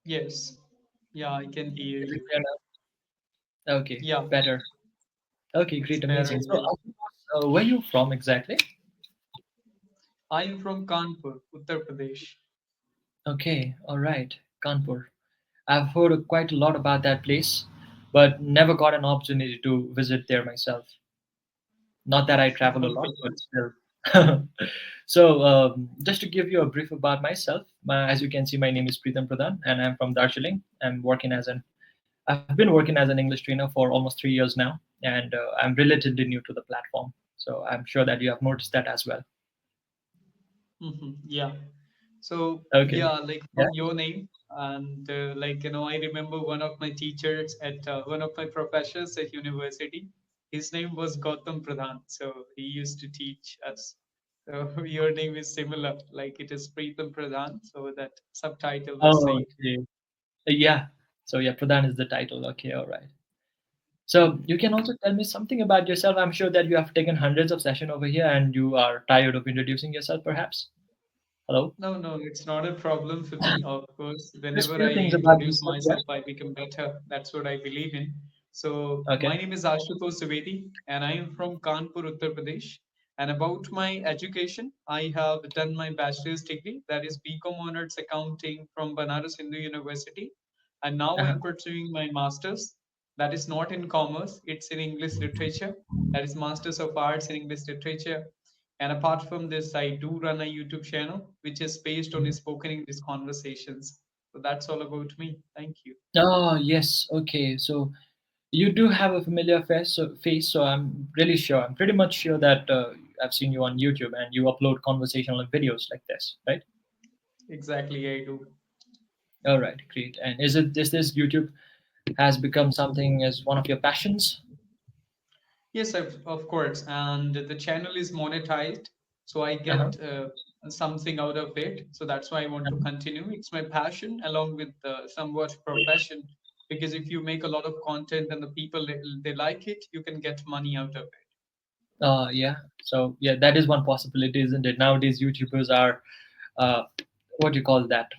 Yes. Yeah, I can hear Is it you. clear now? Okay, Yeah, better. Okay, it's great, better amazing. So, here. where you from exactly? I am from Kanpur, Uttar Pradesh. Okay, all right, Kanpur. I've heard quite a lot about that place, but never got an opportunity to visit there myself. Not that I travel a lot, Okay. but still. So, just to give you a brief about myself, as you can see, my name is Pritam Pradhan, and I'm from Darjeeling. I've been working as an English trainer for almost 3 years now, and I'm relatively new to the platform. So I'm sure that you have noticed that as well. Yeah. So Okay. yeah, like Yeah. from your name, and like I remember one of my teachers at one of my professors at university. His name was Gautam Pradhan, so he used to teach us. So your name is similar, like it is Pritam Pradhan, so that subtitle was Oh, same. okay. Yeah. So yeah, Pradhan is the title. Okay, all right. So you can also tell me something about yourself. I'm sure that you have taken hundreds of sessions over here, and you are tired of introducing yourself, perhaps. Hello. No, no, it's not a problem for me. Of course, Just whenever few I things about introduce yourself. Yeah. myself, I become better. That's what I believe in. So, Okay. my name is Ashutosh Dwivedi, and I am from Kanpur, Uttar Pradesh. And about my education, I have done my bachelor's degree, that is BCom Honors Accounting from Banaras Hindu University. And now Uh-huh. I'm pursuing my master's. That is not in commerce; it's in English literature. That is Masters of Arts in English Literature. And apart from this, I do run a YouTube channel which is based on spoken English conversations. So that's all about me. Thank you. Oh yes. Okay. So you do have a familiar face, so I'm really sure. I'm pretty much sure that I've seen you on YouTube and you upload conversational videos like this, right? Exactly, I do. All right, great. And is this YouTube has become something as one of your passions? Yes, of course. And the channel is monetized, so I Uh-huh. get something out of it. So that's why I want to continue. It's my passion along with somewhat profession. Because if you make a lot of content and the people they like it, you can get money out of it. Yeah. So yeah, that is one possibility, isn't it? Nowadays, YouTubers are uh, what do you call that?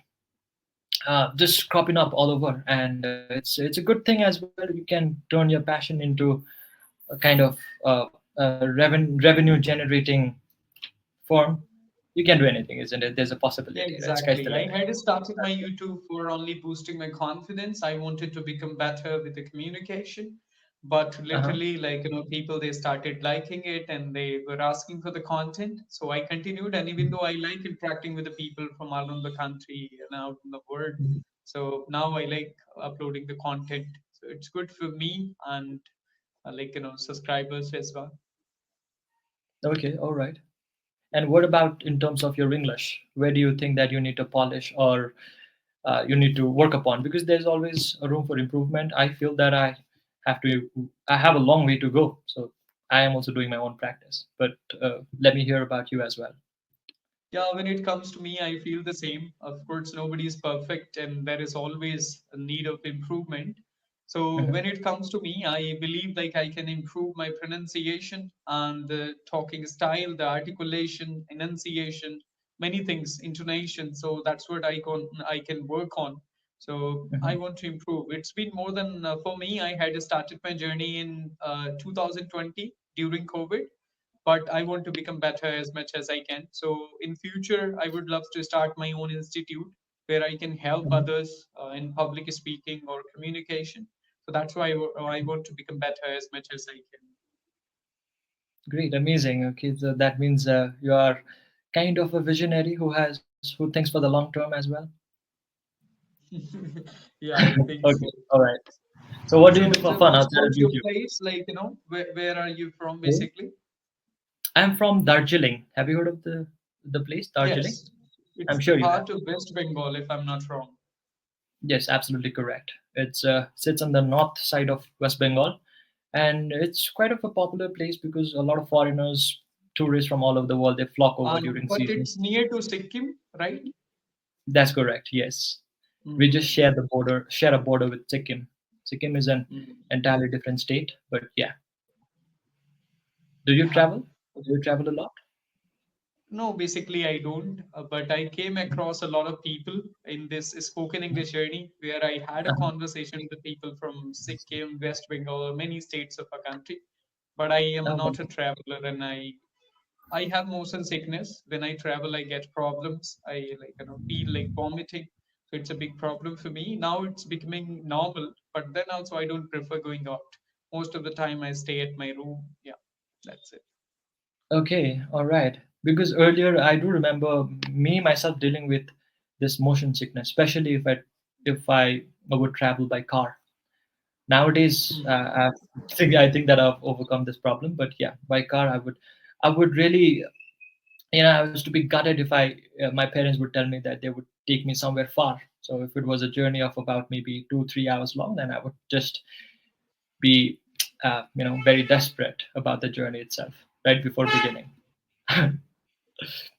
Just cropping up all over, and it's a good thing as well. You can turn your passion into a kind of revenue generating form. You can do anything, isn't it? There's a Yeah, possibility, right? Sky's the exactly. I limit. had started my YouTube for only boosting my confidence. I wanted to become better with the communication. But Uh-huh. literally, like, people, they started liking it and they were asking for the content. So I continued. And even though I like interacting with the people from all around the country and out in the world, so now I like uploading the content. So it's good for me and, like, subscribers as well. Okay, all right. And what about in terms of your English? Where do you think that you need to polish or you need to work upon? Because there's always a room for improvement. I feel that have to, I have a long way to go. So I am also doing my own practice. But let me hear about you as well. Yeah, when it comes to me, I feel the same. Of course, nobody is perfect and there is always a need of improvement. So Mhm. when it comes to me, I believe like I can improve my pronunciation and the talking style, the articulation, enunciation, many things, intonation. So that's what I can work on. So I Mhm. want to improve. It's been more than for me. I had started my journey in 2020 during COVID, but I want to become better as much as I can. So in future, I would love to start my own institute where I can help Mhm. others in public speaking or communication. So that's why I want to become better as much as I Great, amazing. Okay, so that means you are kind of a visionary who thinks for the long term as well. can. Yeah, I think Okay, so. all right. So what do you So, do for so fun what's outside of about your YouTube? place? Like, where are you from Okay. basically? I'm from Darjeeling. Have you heard of the place Darjeeling? Yes, I'm it's the sure you have. part of West Bengal, if I'm not wrong. Yes, absolutely correct. It's sits on the north side of West Bengal, and it's quite of a popular place because a lot of foreigners, tourists from all over the world, they flock over during But season. it's near to Sikkim, right? That's correct. Yes, we just Mm-hmm. share a border with Sikkim. Sikkim is an Mm. entirely different state, but yeah. Do you Yeah. travel? Do you travel a lot? No, basically I don't. But I came across a lot of people in this spoken English journey where I had a Uh-huh. conversation with people from Sikkim, West Bengal, or many states of our country. But I am Okay. not a traveler, and I have motion sickness. When I travel, I get problems. I feel like vomiting. So it's a big problem for me. Now it's becoming normal, but then also I don't prefer going out. Most of the time I stay at my room. Yeah, that's it. Okay, all right. Because earlier I do remember me myself dealing with this motion sickness, especially if I would travel by car. Nowadays, Mhm. I think that I've overcome this problem. But yeah, by car I would really, I was to be gutted if my parents would tell me that they would take me somewhere far. So if it was a journey of about maybe 2 3 hours long, then I would just be very desperate about the journey itself right before beginning.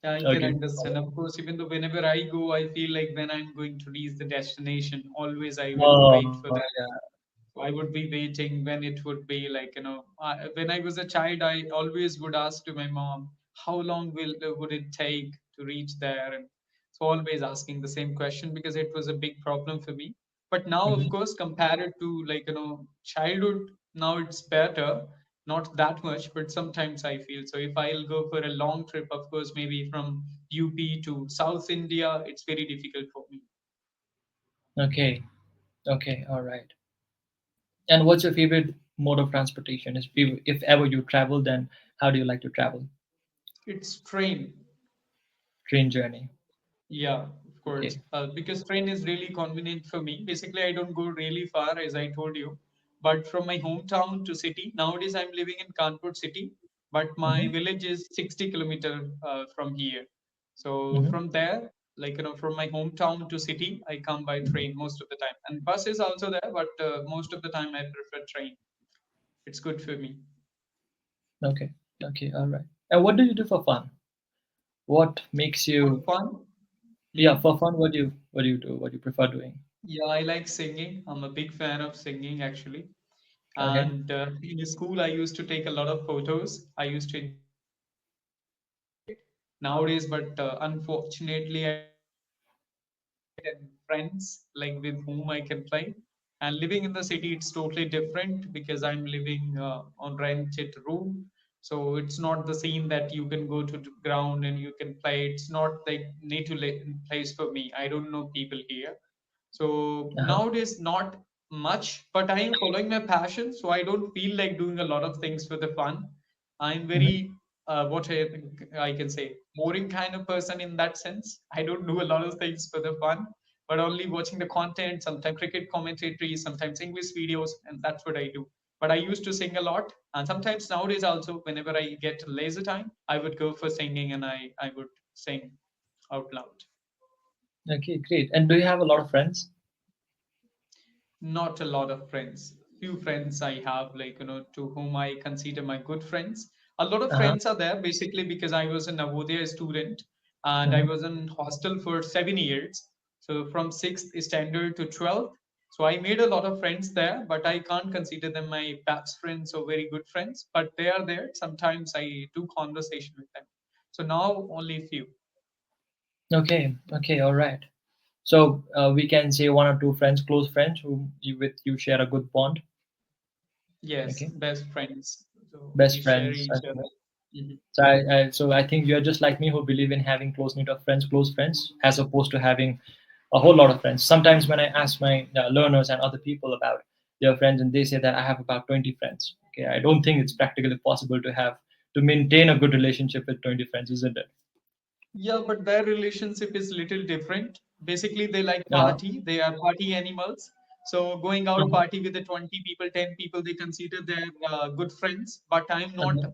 Yeah, I can Okay. understand. Of course, even though whenever I go, I feel like when I'm going to reach the destination, always I will wait Oh for that. yeah. I would be waiting when it would be when I was a child, I always would ask to my mom, how long would it take to reach there? And so always asking the same question because it was a big problem for me. But now, of Mhm. course, compared to childhood, now it's better. Not that much, but sometimes I feel so. If I'll go for a long trip, of course, maybe from UP to South India, it's very difficult for me. Okay. Okay. All right. And what's your favorite mode of transportation? If ever you travel, then how do you like to travel? It's train. Train journey. Yeah, of course. Okay. Because train is really convenient for me. Basically, I don't go really far, as I told you. But from my hometown to city, nowadays I'm living in Kanpur city, but my Mm-hmm. village is 60 kilometer from here. So Mm-hmm. from there, from my hometown to city, I come by train most of the time. And bus is also there, but most of the time I prefer train. It's good for me. Okay. Okay. All right. And what do you do for fun? What makes For you? fun, Yeah, mhm. for fun. What do you do? What do you prefer doing? Yeah, I like singing. I'm a big fan of singing, actually. Okay. And in school, I used to take a lot of photos. I used to enjoy it nowadays, but unfortunately, I don't have a kid and friends like with whom I can play. And living in the city, it's totally different because I'm living on rented room. So it's not the same that you can go to the ground and you can play. It's not like native place for me. I don't know people here. So nowadays, Uh-huh. not much, but I am following my passion, so I don't feel like doing a lot of things for the fun. I'm Mm-hmm. very, I can say, boring kind of person in that sense. I don't do a lot of things for the fun, but only watching the content, sometimes cricket commentary, sometimes English videos, and that's what I do. But I used to sing a lot, and sometimes nowadays also, whenever I get laser time, I would go for singing and I would sing out loud. Okay, great. And do you have a lot of friends? Not a lot of friends. Few friends I have, to whom I consider my good friends. A lot of Uh-huh. friends are there basically because I was a Navodaya student and I Mm-hmm. was in hostel for 7 years. So from sixth standard to 12th. So I made a lot of friends there, but I can't consider them my best friends or very good friends. But they are there. Sometimes I do conversation with them. So now only few. Okay. Okay. All right. So we can say one or two friends, close friends, who you share a good bond. Yes, Okay. best friends. So we Best share friends. each Okay. other. Mhm. So I think you're just like me who believe in having close knit of friends, close friends, as opposed to having a whole lot of friends. Sometimes when I ask my learners and other people about their friends, and they say that I have about 20 friends. Okay, I don't think it's practically possible to maintain a good relationship with 20 friends, isn't it? Yeah, but their relationship is little different. Basically, they like Uh-huh. party. They are party animals. So going out Uh-huh. party with the 20 people, 10 people, they consider their good friends. But I'm not Uh-huh.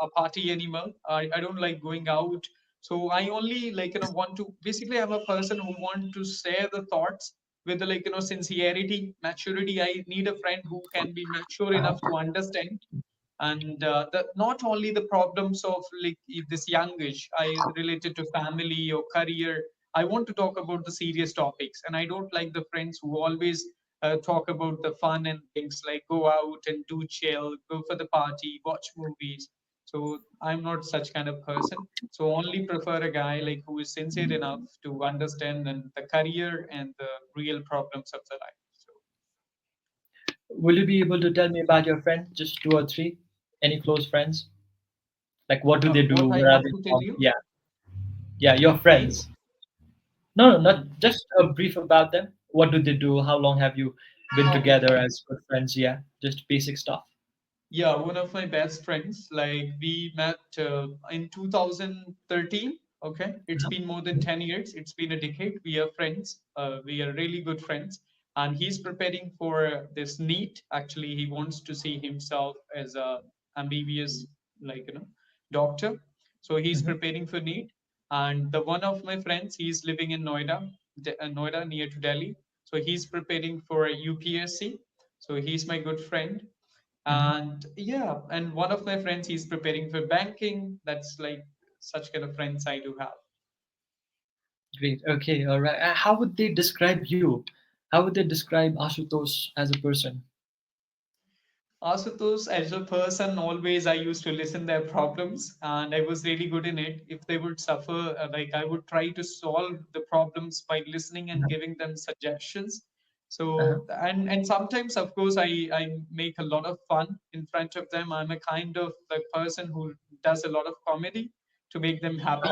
a party animal. I don't like going out. So I only want to. Basically, I'm a person who want to share the thoughts with the sincerity, maturity. I need a friend who can be mature enough Uh-huh. to understand and not only the problems of this young age. I related to family or career. I want to talk about the serious topics, and I don't like the friends who always talk about the fun and things like go out and do chill, go for the party, watch movies. So I'm not such kind of person. So only prefer a guy like who is sincere enough to understand and the career and the real problems of the life. So Will you be able to tell me about your friends, just two or three, any close friends? Like, what do they what do? I Where are have they to tell from? you, Yeah, yeah, your name. friends. No, no, not Mhm. just a brief about them. What do they do? How long have you been Okay. together as good friends? Yeah, just basic stuff. Yeah, one of my best friends. Like we met in 2013. Okay, it's Uh-huh. been more than 10 years. It's been a decade. We are friends. We are really good friends. And he's preparing for this NEET. Actually, he wants to see himself as a MBBS, like doctor. So he's Mhm. preparing for NEET. And the one of my friends, he's living in Noida, Noida near to Delhi. So he's preparing for a UPSC. So he's my good friend. Mhm. And yeah, and one of my friends, he's preparing for banking. That's like such kind of friends I do have. Great. Okay. All right. How would they describe you? How would they describe Ashutosh as a person? Asutosh, as a person, always I used to listen their problems, and I was really good in it. If they would suffer, like I would try to solve the problems by listening and Uh-huh. giving them suggestions. Uh-huh. So and sometimes, of course, I make a lot of fun in front of them. I'm a kind of the person who does a lot of comedy to make them happy.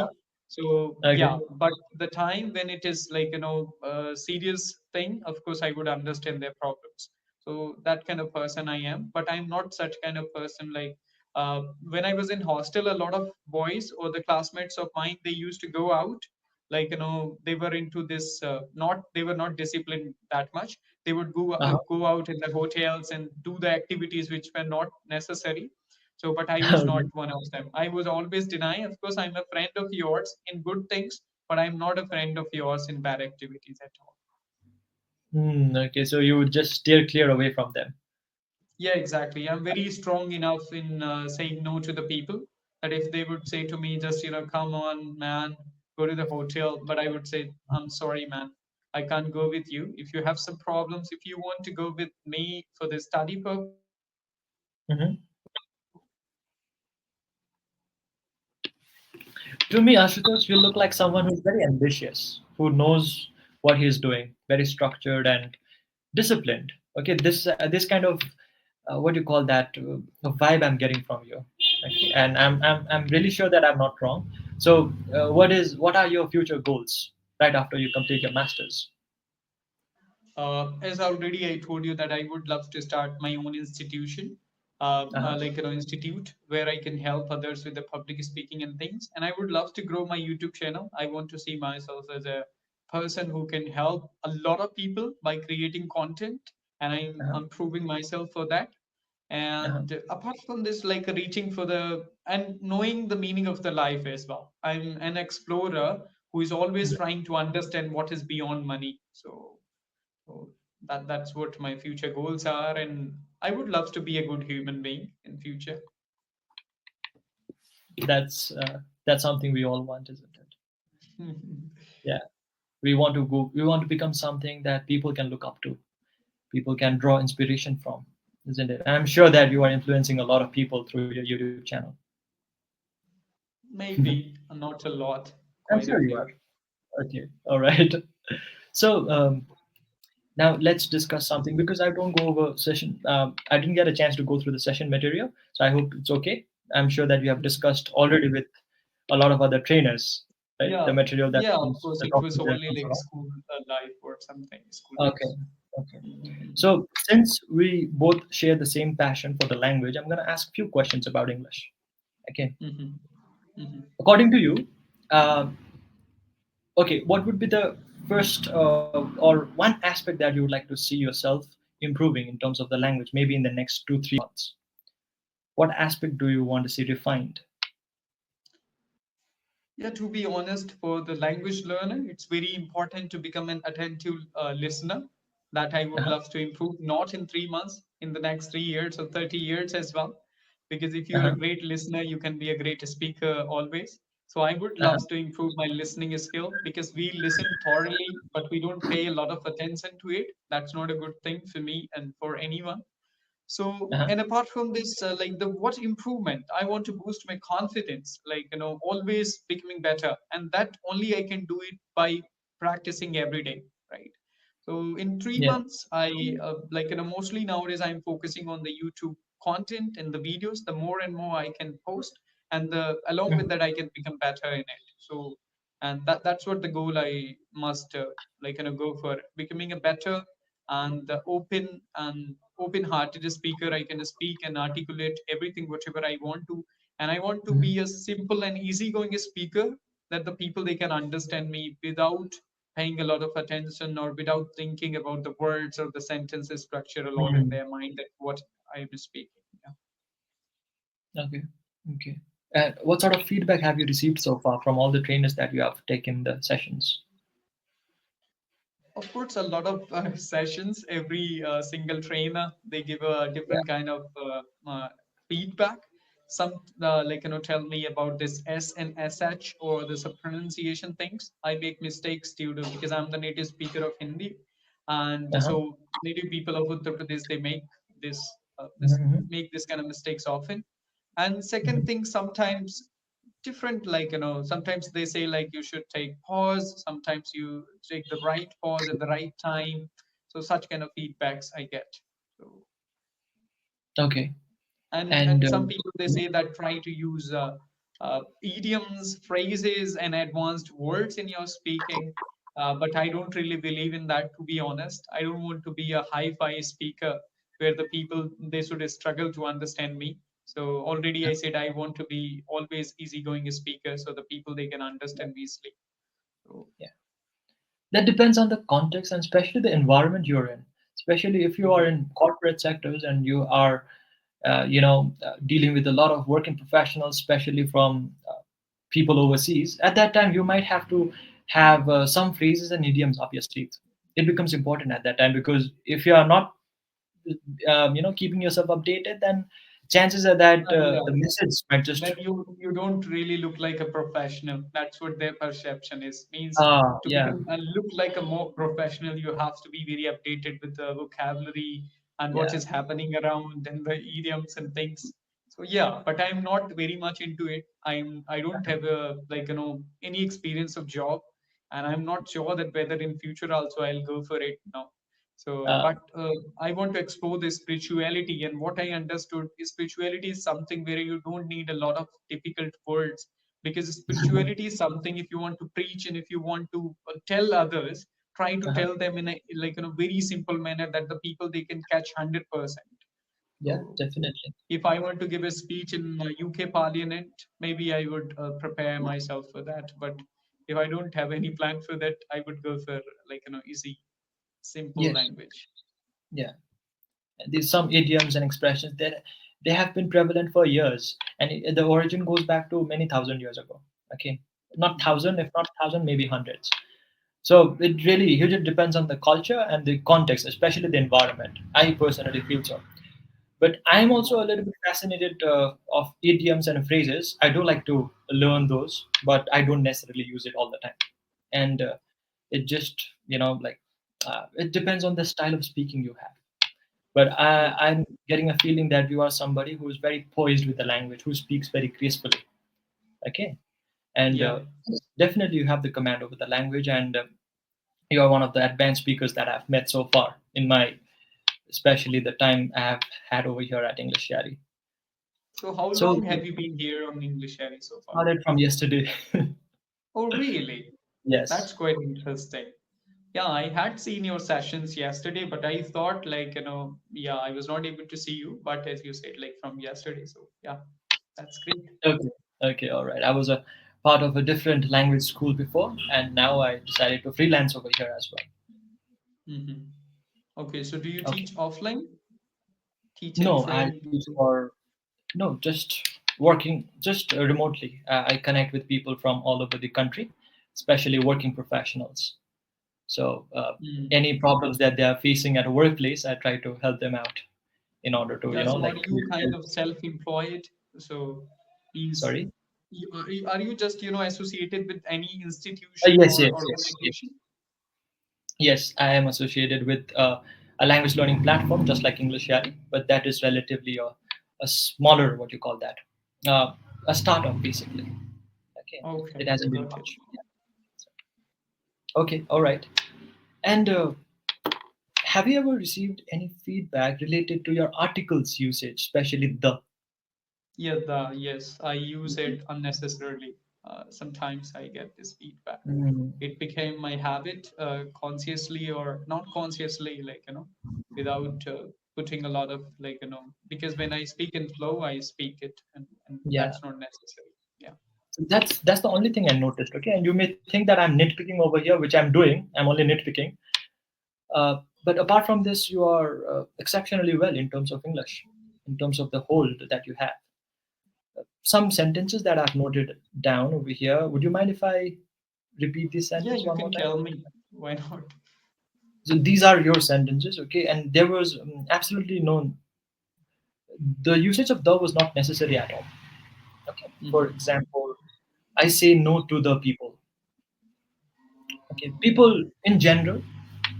So Okay. yeah, but the time when it is like a serious thing, of course, I would understand their problems. So that kind of person I am, but I'm not such kind of person. Like when I was in hostel, a lot of boys or the classmates of mine, they used to go out, like they were into this not they were not disciplined that much. They would Uh-huh. go out in the hotels and do the activities which were not necessary. So but I was not one of them. I was always denying, of course I'm a friend of yours in good things, but I'm not a friend of yours in bad activities at all. Okay. So you would just steer clear away from them. Yeah, exactly. I'm very strong enough in saying no to the people that if they would say to me, just, come on, man, go to the hotel. But I would say, I'm sorry, man, I can't go with you. If you have some problems, if you want to go with me for the study purpose, Mhm. To me, Ashutosh, you look like someone who's very ambitious, who knows what he's doing, very structured and disciplined. Okay, this kind of what do you call that vibe I'm getting from you. Okay, and I'm really sure that I'm not wrong. So, what are your future goals right after you complete your masters? as already I told you that I would love to start my own institution, Uh-huh. like institute where I can help others with the public speaking and things. And I would love to grow my YouTube channel. I want to see myself as a person who can help a lot of people by creating content, and Uh-huh. I'm proving myself for that. Uh-huh. And apart from this, like reaching for the and knowing the meaning of the life as well. I'm an explorer who is always trying to understand what is beyond money. So that's what my future goals are, and I would love to be a good human being in future. That's that's something we all want, isn't it? Yeah, we want to go. We want to become something that people can look up to, people can draw inspiration from, isn't it? I'm sure that you are influencing a lot of people through your YouTube channel. Maybe not a lot, I'm quite a sure you are. few. Okay, all right. So now let's discuss something because I don't go over session. I didn't get a chance to go through the session material, so I hope it's okay. I'm sure that you have discussed already with a lot of other trainers, right? The Yeah, material that yeah, of comes, course the it was topic that only comes like along. school life or something, school Okay, days. okay. Mhm. So since we both share the same passion for the language, I'm going to ask a few questions about English. Okay. Mhm. Mhm. According to you, uh, okay, what would be the first or one aspect that you would like to see yourself improving in terms of the language, maybe in the next 2 3 months? What aspect do you want to see refined? Yeah, to be honest, for the language learner, it's very important to become an attentive listener. That I would Uh-huh, love to improve, not in 3 months, in the next 3 years or 30 years as well. Because if you're uh-huh, a great listener, you can be a great speaker always. So I would uh-huh. love to improve my listening skill because we listen thoroughly, but we don't pay a lot of attention to it. That's not a good thing for me and for anyone. So, Uh-huh. and apart from this, like the what improvement, I want to boost my confidence, like, always becoming better. And that only I can do it by practicing every day, right? So in three Yeah. months, like, mostly nowadays I'm focusing on the YouTube content and the videos. The more and more I can post, and along Mhm. with that, I can become better in it. So, and that's what the goal I must like, go for, becoming a better and open-hearted speaker. I can speak and articulate everything, whatever I want to, and I want to Mhm. be a simple and easygoing speaker that the people they can understand me without paying a lot of attention or without thinking about the words or the sentences structure a lot in Mhm. their mind that what I am speaking. Yeah. Okay. Okay. And what sort of feedback have you received so far from all the trainers that you have taken the sessions? Of course, a lot of sessions. Every single trainer they give a Yeah. different kind of feedback. Some like, tell me about this S and SH or this pronunciation things. I make mistakes due to because I'm the native speaker of Hindi, and Uh-huh. so native people of Uttar Pradesh they this this Mhm. make this kind of mistakes often. And second Mhm. thing, sometimes different, like, sometimes they say like you should take pause, sometimes you take the right pause at the right time. So such kind of feedbacks I get. So, Okay. And and some people they yeah. say that try to use idioms, phrases, and advanced words in your speaking. But I don't really believe in that, to be honest. I don't want to be a hi-fi speaker where the people they should struggle to understand me. So already I said I want to be always easygoing speaker so the people they can understand me easily. So Yeah. That depends on the context and especially the environment you're in. Especially if you are mhm. in corporate sectors and you are, dealing with a lot of working professionals, especially from people overseas. At that time, you might have to have some phrases and idioms up your sleeves. It becomes important at that time because if you are not, keeping yourself updated, then chances are that Yeah. the message might just. Then you don't really look like a professional. That's what their perception is. Means to Yeah, become and look like a more professional, you have to be very updated with the vocabulary and what yeah. is happening around and the idioms and things. So yeah, but I'm not very much into it. I don't have a, like, any experience of job, and I'm not sure that whether in future also I'll go for it now. So, Uh, but I want to explore this spirituality, and what I understood is spirituality is something where you don't need a lot of difficult words, because spirituality is something if you want to preach and if you want to tell others, try to uh-huh. tell them in a, like, in a very simple manner that the people they can catch 100%. Yeah, So definitely. if I want to give a speech in UK Parliament, maybe I would prepare myself for that. But if I don't have any plan for that, I would go for, like, easy, simple Yes. language. Yeah. There's some idioms and expressions that they have been prevalent for years, and the origin goes back to many thousand years ago. Okay, not Mhm. thousand, if not thousand, maybe hundreds. So it really hugely depends on the culture and the context, especially the environment. I personally feel so. But I'm also a little bit fascinated of idioms and phrases. I do like to learn those, but I don't necessarily use it all the time. And it just, it depends on the style of speaking you have. But Yeah. I'm getting a feeling that you are somebody who is very poised with the language, who speaks very gracefully. Okay, and Yeah. definitely you have the command over the language, and you are one of the advanced speakers that I've met so far in my, especially the time I have had over here at English Yaari. So how So long have you been here on English Yaari so far? started from yesterday. Oh, really? Yes. That's quite interesting. Yeah, I had seen your sessions yesterday, but I thought, like, yeah, I was not able to see you, but as you said, like from yesterday. So yeah, that's great. Okay. Okay. All right. I was a part of a different language school before, and now I decided to freelance over here as well. hmm Okay, so do you Okay. teach offline? Teach and No, I train teach people? for no, just working, just remotely. I connect with people from all over the country, especially working professionals. So Mm. any problems that they are facing at a workplace, I try to help them out in order to, Yeah, so are like you kind of self-employed? So means sorry. are you just, associated with any institution Yes, or yes, yes, yes. organization? Yes, I am associated with a language learning platform just like English Yaari, but that is relatively a smaller, what you call that, uh, a startup basically. Okay, it Okay, hasn't been got it. much. Yeah. Okay, all right. And have you ever received any feedback related to your articles usage, especially the? Yeah, yes, I use it unnecessarily. Sometimes I get this feedback. Mm, It became my habit, consciously or not consciously, without putting a lot of because when I speak in flow, I speak it, and yeah. that's not necessary. Yeah. So that's the only thing I noticed. Okay, and you may think that I'm nitpicking over here, which I'm doing. I'm only nitpicking. Uh, but apart from this, you are exceptionally well in terms of English, in terms of the hold that you have. Some sentences that I've noted down over here. Would you mind if I repeat this Yeah, sentence you one more can time? tell me. Why not? So these are your sentences, okay? And there was absolutely no, the usage of the was not necessary at all. Okay. For Mm-hmm. example, I say no to the people. Okay, people in general.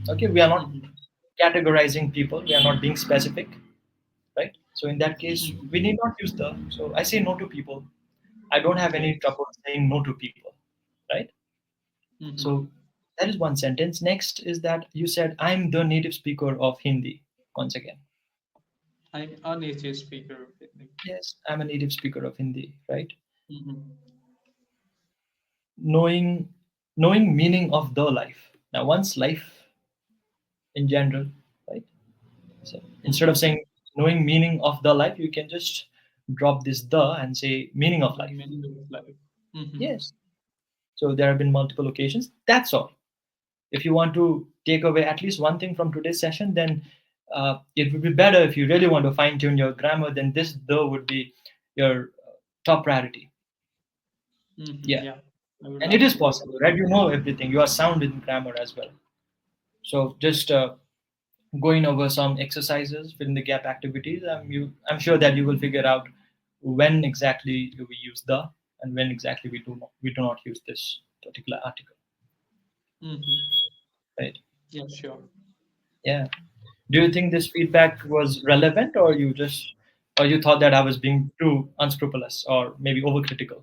Okay, we are not Mm-hmm. categorizing people. We are not being specific, right? So in that case, Mm-hmm. we need not use the. So I say no to people. I don't have any Yes. trouble saying no to people, right? Mm-hmm. So that is one sentence. Next is that you said I'm the native speaker of Hindi. Once again, I'm a native speaker of Hindi. yes, I'm a native speaker of Hindi, right? Mm-hmm. Knowing knowing meaning of the life. Now, one's life in general, right? So instead of Mm-hmm. saying knowing meaning of the life, you can just drop this the and say meaning of The life. meaning of life. Mm-hmm. Yes. So there have been multiple occasions. That's all. If you want to take away at least one thing from today's session, then it would be better if you really want to fine tune your grammar, then this the would be your top priority. Mm-hmm. Yeah. Yeah, I would And it love is to work possible, on right? You know everything. You are sound in grammar as well. So just going over some exercises, fill in the gap activities. I'm sure that you will figure out when exactly we use the and when exactly we do not use this particular article, it. Mm-hmm. right? Yeah, sure. Yeah. Do you think this feedback was relevant, or you thought that I was being too unscrupulous or maybe overcritical?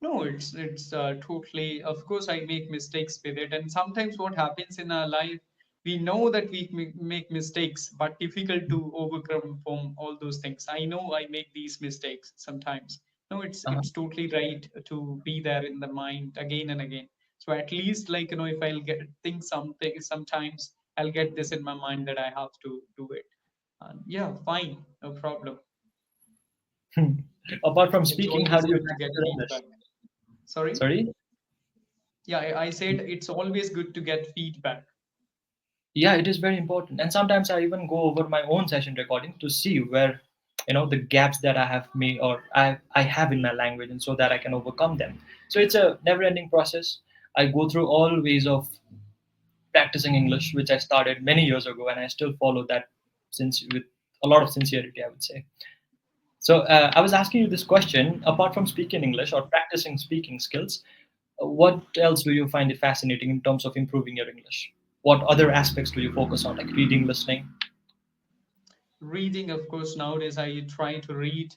No, it's totally. Of course, I make mistakes with it, and sometimes what happens in our life, we know that we make mistakes, but difficult to overcome from all those things. I know I make these mistakes sometimes. No, Uh-huh. it's totally right to be there in the mind again and again. So at least if I'll get think something, sometimes I'll get this in my mind that I have to do it. And yeah, fine, no problem. Apart from It's speaking, how always do you good to practice get your English? feedback. Sorry. Sorry. Yeah, I said it's always good to get feedback. Yeah, it is very important, and sometimes I even go over my own session recording to see where the gaps that I have made or I have in my language, and so that I can overcome them. So it's a never ending process. I go through all ways of practicing English, which I started many years ago, and I still follow that since with a lot of sincerity, I would say. So I was asking you this question: apart from speaking English or practicing speaking skills, what else do you find it fascinating in terms of improving your English? What other aspects do you focus on, like reading, listening? Reading, of course, nowadays I try to read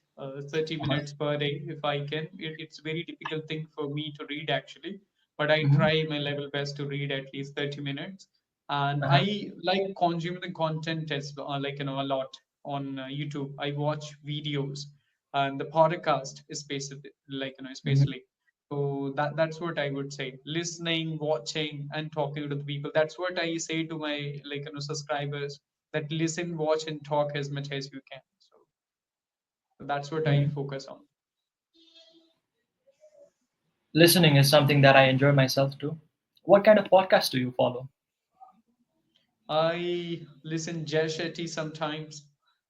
30 Uh-huh. minutes per day if I can. It's a very difficult thing for me to read actually, but I Hmm. try my level best to read at least 30 minutes. And Uh-huh. I like consuming the content as a lot on YouTube. I watch videos and the podcast is basically Hmm. especially. So that's what I would say. Listening, watching, and talking to the people. That's what I say to my subscribers, that listen, watch, and talk as much as you can. So that's what I Hmm. focus on. Listening is something that I enjoy myself too. What kind of podcast do you follow? I listen Jay Shetty sometimes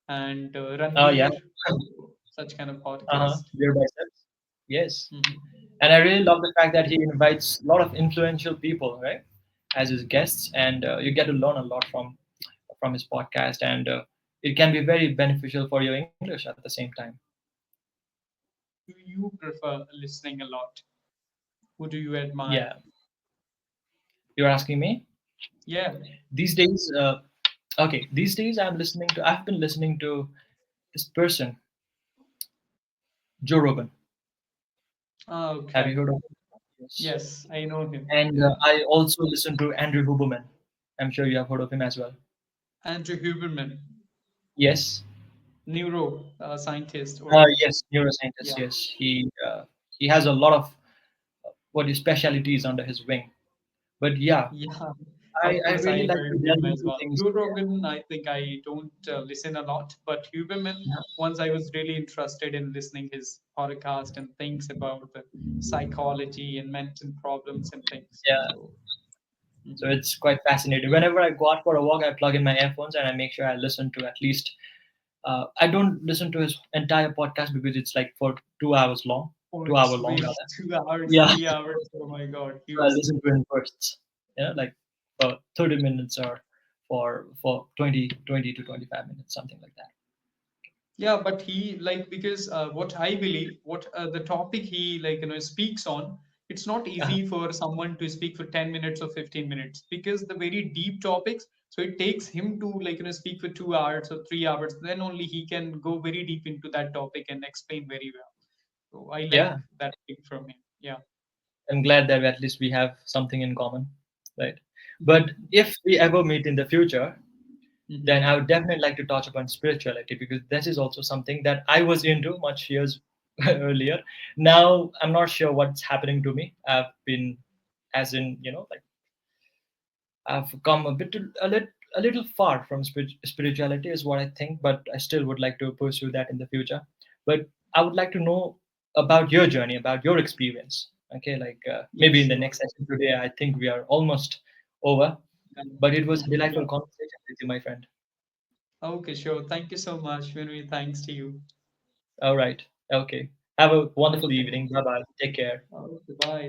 and Oh yeah. Ranveer, so such kind of Uh-huh. podcast. Beer biceps. Yes. Mhm. And I really love the fact that he invites a lot of influential people, right, as his guests, and you get to learn a lot from his podcast, and it can be very beneficial for your English at the same time. Do you prefer listening a lot? Who do you admire? Yeah. You're asking me? Yeah. These days, Okay, these days I've been listening to this person, Joe Rogan. Have you Okay. heard of him? Yes. Yes, I know him. And Yeah. I also listen to Andrew Huberman. I'm sure you have heard of him as well. Andrew Huberman, Yes. neuro scientist, or Yes, neuroscientist. yeah, Yes, he has a lot of what is specialties under his wing. But yeah, yeah. I Of I course, really I like heard to him delve as into well. things. Joe Rogan, I think I don't listen a lot, but Huberman, Yeah. once I was really interested in listening his podcast and things about the psychology and mental problems and things. Yeah. So, So mhm. it's quite fascinating. Whenever I go out for a walk, I plug in my earphones and I make sure I listen to at least. I don't listen to his entire podcast because it's like for 2 hours long, Oh, 2 hour it's long really rather. 2 hours, Yeah. 3 hours. Oh my God, So I huge. listen to in bursts, like for 30 minutes or for 20 to 25 minutes, something like that. Yeah, but he like because what I believe, what the topic he like speaks on, it's not Uh, easy for someone to speak for 10 minutes or 15 minutes because the very deep topics. So it takes him to like speak for 2 hours or 3 hours. Then only he can go very deep into that topic and explain very well. So I like yeah, that thing from him. Yeah. I'm glad that at least we have something in common, right? But Mhm. if we ever meet in the future, then Mhm. I would definitely like to touch upon spirituality because this is also something that I was into much years earlier. Now I'm not sure what's happening to me. I've been, as in, like I've come a little far from spirituality, is what I think, but I still would like to pursue that in the future. But I would like to know about your journey, about your experience. Okay, like Yeah, maybe in the sure. next session today, I think we are almost over, but it was a Yeah. delightful conversation with you, my friend. Okay, sure. Thank you so much, Vinny. Thanks to you. All right. Okay. Have a wonderful Okay. evening. Bye bye. Take care. Okay, bye.